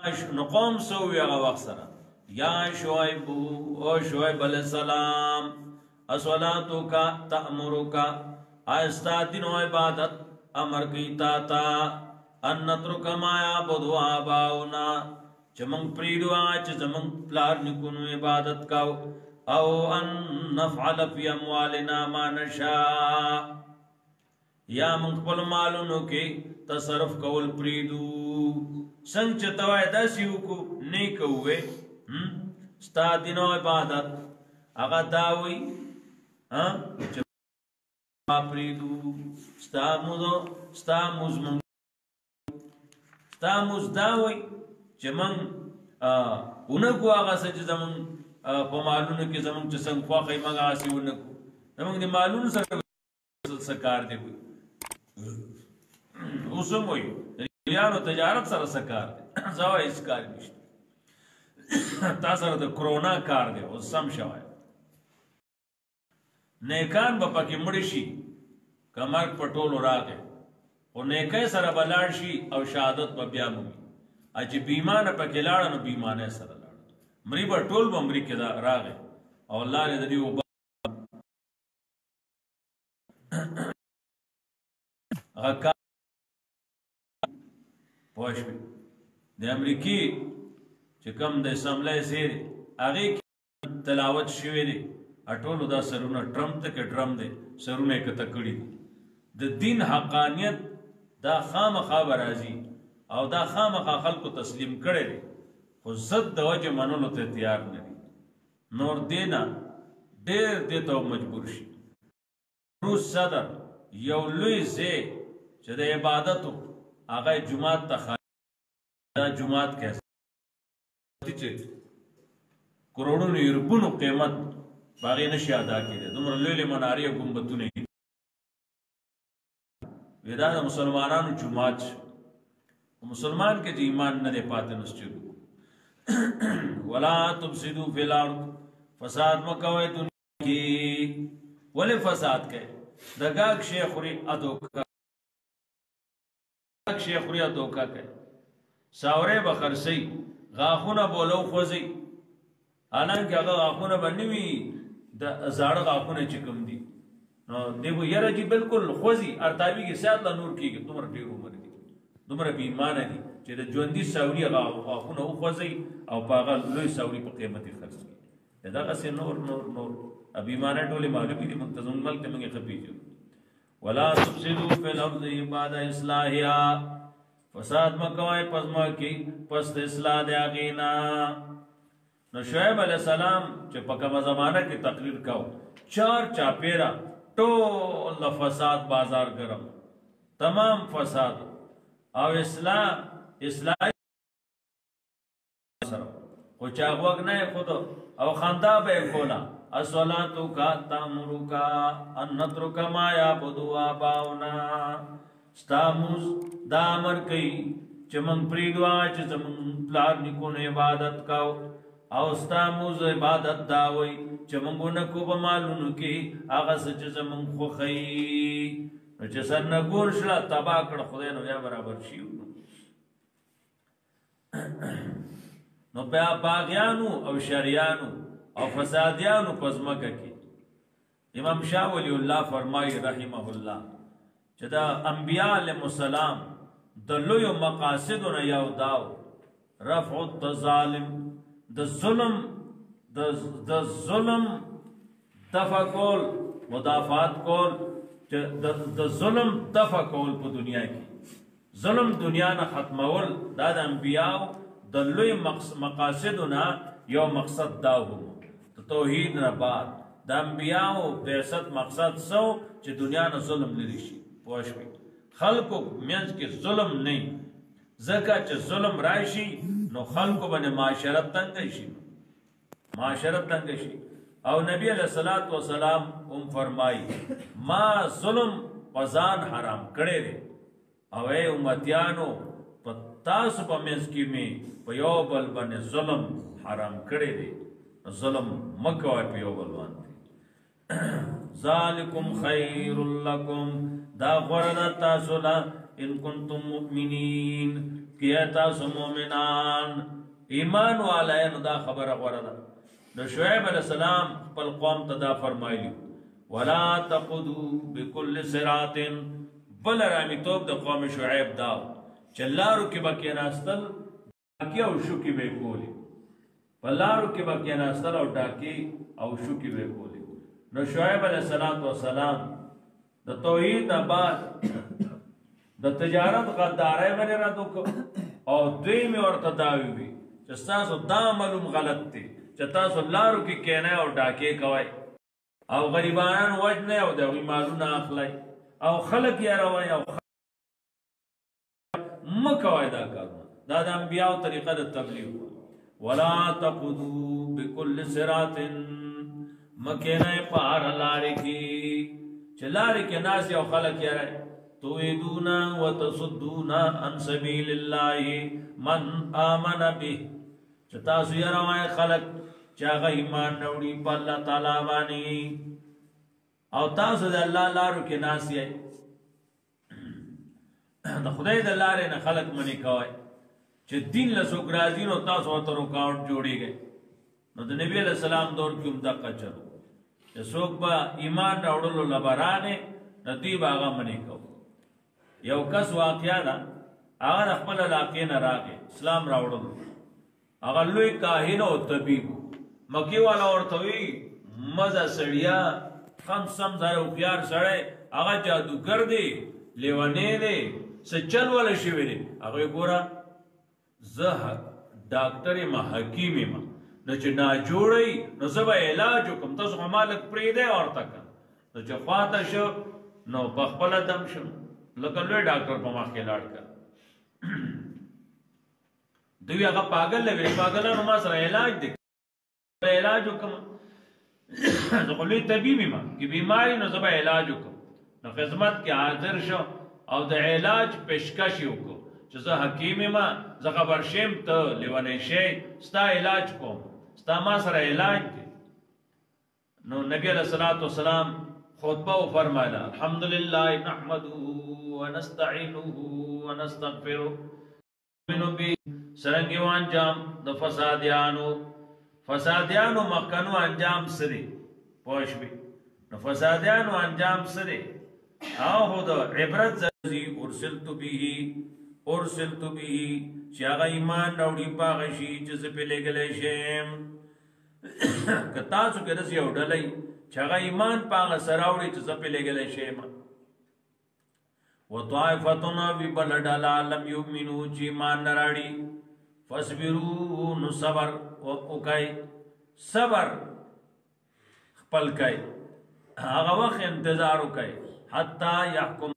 نقوم سوی اغا وقت سرا یا شعیب او شعیب علیہ السلام اصولاتو کا تأمرو کا آئستا دین و عبادت امر کی تاتا ان نترک ما یعبدو آباؤنا چمنگ پریدو آج زمنگ پلار نکنو عبادت کاؤ او ان نفعل فی اموالنا ما نشاء یا منقبل مالونو کے تصرف کول پریدو سنگ چتوائی دا سیو کو نیک ہوئے ستا دین و عبادت اگا داوی چپا پریدو ستا موز داوی چمن انکو آغا سچ زمن پا مالونو کی زمن چسنگ خواقی منگ آسی انکو زمن دی مالونو سکار دے ہوئی اسم ہوئی ریان و تجارت سر سکار دے زوائی اس کار نشت تا سر دا کرونا کار دے وہ سم شوائی نیکان با پاکی مڑشی که مرگ پٹولو را دے و نیکای سر بلارشی او شہادت با بیاموی اچی بیمان پاکی لارا نو بیمانے سر لارا مری با ٹول با مری که دا را گے او اللہ نے دیو با غکا پوشوی دی امریکی چکم دی سملے سیر آگئی کی تلاوت شوی دی اٹولو دا سرونا ٹرم تک ڈرم دی سرونا کتا کڑی دی دا دین حقانیت دا خام خواب رازی او دا خام خوا خلقو تسلیم کرے دی خو زد دا وجہ منولو تے تیار نری نور دینا دیر دیتا مجبور شی روز صدر یو لوی زی چه دا عبادتو آغای جماعت تا خواهی دا جماعت کیسا چه کروڑون یربونو قیمت باقی نشی ادا کی دے دمرا لیل مناری گمبتو نہیں ویدا دا مسلمانانو جماعت شو مسلمان کے جی ایمان ندے پاتے نسچلو ولا تبصدو فی الارض فساد مکوئے دنیا کی ولی فساد کہے دگاگ شیخوری ادوکا شیخوری ادوکا کہے ساورے بخرسی غاخونا بولو خوزی حالانکہ اگر غاخونا بنیوی زاڑ غاخونا چکم دی دیکھو یہ رجی بالکل خوزی ارتاوی کی سیاد نور کی گئی تمہر دیر عمر دی تمہر بیمان دی چیدہ جوندی ساوری غاخونا او خوزی او پاگا لوی ساوری پا قیمتی خرس کی ادا قصے نور ابھی مانا ٹولے معلومی دی منتظم ملک منگے خبی جو وَلَا تُفْسِدُوا فِي الْأَرْضِ بَعْدَ إِصْلَاحِهَا فساد مکوائے پزما کی پست اصلاح دے آگینا نو شعیب علیہ السلام چے پکم زمانہ کی تقریر کاؤ چار چاپیرا ٹول فساد بازار گرم تمام فساد او اصلاح کو چاگوگ نئے خود او خاندہ بے کھولا الصلاة کا تامرک ان نترک ما یعبدو آباؤنا ستاموز دا امر کئی چمن پریدوا چمن پلار نکون عبادت کاؤ او ستاموز عبادت داوئی چمن گونکو بمالونو کی آغا سچ زمن خوخی چه سر نگون شلا تبا کر خدینو یا برابر شیو نو پیا باغیانو او شریانو او فسادیانو پزمکا کی امام شاہ ولی اللہ فرمائی رحمہ اللہ چدا انبیاء علیہ السلام دلویو مقاصدنا یاو داو رفع الظالم دا ظلم دفع کول مدافعات کول دا ظلم دفع کول پا دنیا کی ظلم دنیا نا ختمول دا انبیاء دلوی مقاصدنا یو مقصد داو ہوں توحید نا بعد دا انبیاء بیست مقصد سو چه دنیا نا ظلم لریشی پوشوی خلقو منز کے ظلم نہیں زکا چه ظلم رائشی نو خلقو بنے معاشرت تنگشی او نبی علیہ السلام فرمائی ما ظلم پزان حرام کڑے دے او اے امتیانو تاسو پا منز کی میں پیو بل بنے ظلم حرام کڑے دے ظلم مکوائے پیو بلوان دے ذالکم خیر لکم دا غرد تاسولا ان کنتم مؤمنین کیا تاسو مومنان ایمان والا نو دا خبر غوړه ده. نو شعیب علیہ السلام خپل قوم ته دا فرمایلی ولا تقدو بكل صراط بل رامیتوب د قوم شعیب دا چلارو کې بکې ناستل ډاکی او شو کې به کولی بلارو کې بکې ناستل او ډاکی او شو کې به کولی. نو شعیب علیہ السلام د توحید بعد د تجارت غدارۍ باندې را دوک او دوی مې ورته داوی وي چې تاسو دا معلوم غلط دی چې تاسو لارو کې کینه او ډاکې کوئ او غریبانان وجنه او د مالونه اخلي او خلق یې روي او مکوای دا کارونه. دا د انبیاء طریقه د تبلیغ. ولا تقدو بكل صراط مکینه پار لارې کې چې لارې کې ناس او خلق یې روي تویدون وتصدون عن سبیل الله من آمن به چې تاسو یې روي خلق چې هغه ایمان راوړي په الله تعالی باندې او تاسو د الله لارو کې ناس یې د خدای د لارې نه خلق منی کوي چې دین له څوک راځي نو تاسو ورته رکاوټ جوړیږي. نو د نبی علیہ السلام دور کې هم دقه چلو چې څوک به ایمان راوړلو لبرانه ندی باغه منی کو. یو کس واقعیا ده هغه خپل علاقې نه راغی اسلام راوړلو هغه لوی کاهن او طبيب مکی والا ورته وی مزه سړیا خم سم ځای او پیار سړی هغه جادوګر دی لیوانې دی سچل ولا شي ویلي هغه ګوره زه ډاکټر ما حکیم ما نو چې نا جوړی نو زه به علاج کوم تاسو مالک پرې دی ورته کا نو چې خواته شو نو بخپله دم شم لکه لوی ډاکټر په مخ کې لاړ کا دوی هغه پاگل لوي پاگلانو ما سره علاج دی علاج وکم زه خو لوی طبیب ما کې بیماری نو زه به علاج وکم نو خدمت کې حاضر شو او د علاج پیشکش وکړو چې زه حکیم ما زه خبر شم ته لیونی شي ستا علاج کوم ستا ما سره علاج دی. نو نبی علیہ الصلوۃ والسلام خطبه فرمایله الحمدلله نحمده ونستعینه ونستغفره منو بی سرنگی انجام د فسادیانو مخکنو انجام سری پوښبی نو فسادیانو انجام سری او خود عبرت زی ارسلت به چې هغه ایمان راوړي پاغه شي چې زه په لګلې شم که تاسو کې داسې یو ډلې چې هغه ایمان پاغه سره راوړي چې زه په لګلې شم وطائفتنا ببلدلا لم یؤمنوا چې ایمان نه راوړي فاصبروا نو صبر وکای صبر خپل کای هغه وخت انتظار وکای حتا يحكم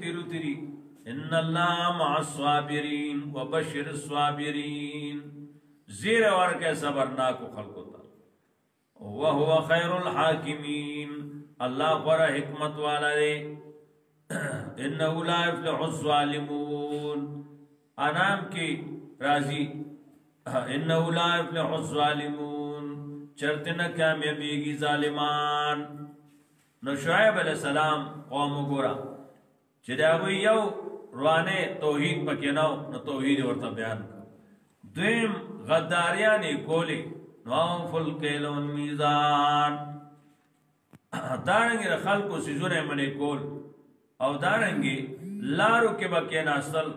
تیرو تیری ان الله مع الصابرین وبشر الصابرین زیر ورکه صبرناک خلقو تا وهو خیر الحاکمین الله پر حکمت والا دی انه لا يفلح الظالمون انام کی راضی انه لا يفلح الظالمون چرتنه کامیابیږي ظالمان. نو شعیب علیہ السلام قوم ګورا چې دا وی یو روانه توحید پکې نو توحید ورته بیان کړ دویم غداریان کولی نو فل کېلون میزان دارنګ خلکو سيزونه منې کول او دارنګ لارو کې بکې ناسل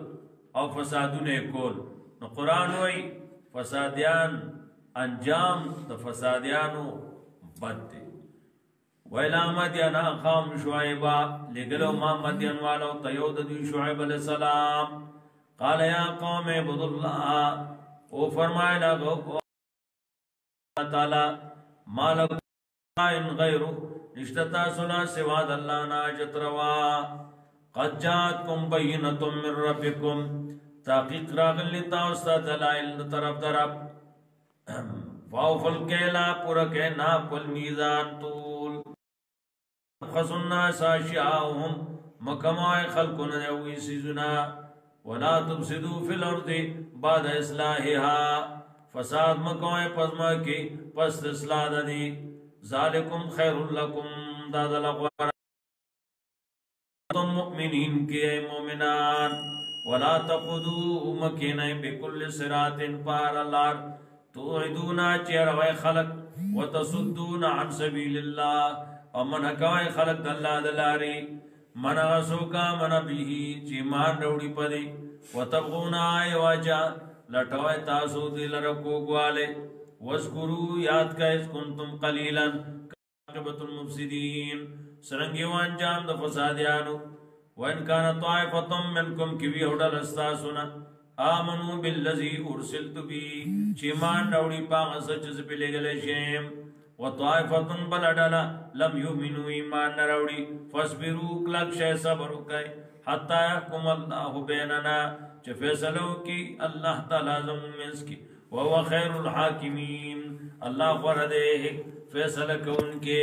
او فسادونه کول. نو قران وای فسادیان انجام د فسادیانو بد دی. ویلا مدین اخام شعیبا لگلو ما مدین والو تیود دی شعیب علیہ السلام قال یا قوم عبد اللہ او فرمائے لگو تعالی مالک قائن غیرو نشتتا سنا سواد اللہ ناجت روا قد جاتکم بینتم من ربکم تحقیق راغلی تاوستا دلائل طرف درب فاوفل کیلا پورکے ناپ والمیزان طول خصنا ساشعاهم مکمای خلقنا یوی سیزنا ولا تفسدوا فی الارض بعد اصلاحها فساد مکمای پزما کی پس اصلاح دی ذالکم خیر لکم داد لغوار تم مؤمنین کے مومنان ولا تقدو مکینای بكل صراط پار لار توعدونا چیروی خلق وتصدون عن سبیل الله ومن حکوی خلق دالله دلاری من غسوکا من بیهی چی مان روڑی پدی وتبغونا ایواجا لٹوی تاسو دل رکو گوالے وذکروا یاد کا اس کنتم قلیلا عاقبۃ المفسدین سرنگیو انجام د فسادیانو وان کان طائفۃ منکم کی وی هډل استاسنا آمنو بالذی ارسلت بی چیمان راوڑی پاغ سچ سے لګل شیم وطائفۃ بلدلا لم یؤمنوا ایمان راوڑی فاصبروا کلک شے صبر کای حتا یحکم اللہ بیننا چ فیصلو کی اللہ تعالی زمس کی وهو خیر الحاکمین اللہ فرد فیصلہ کون کے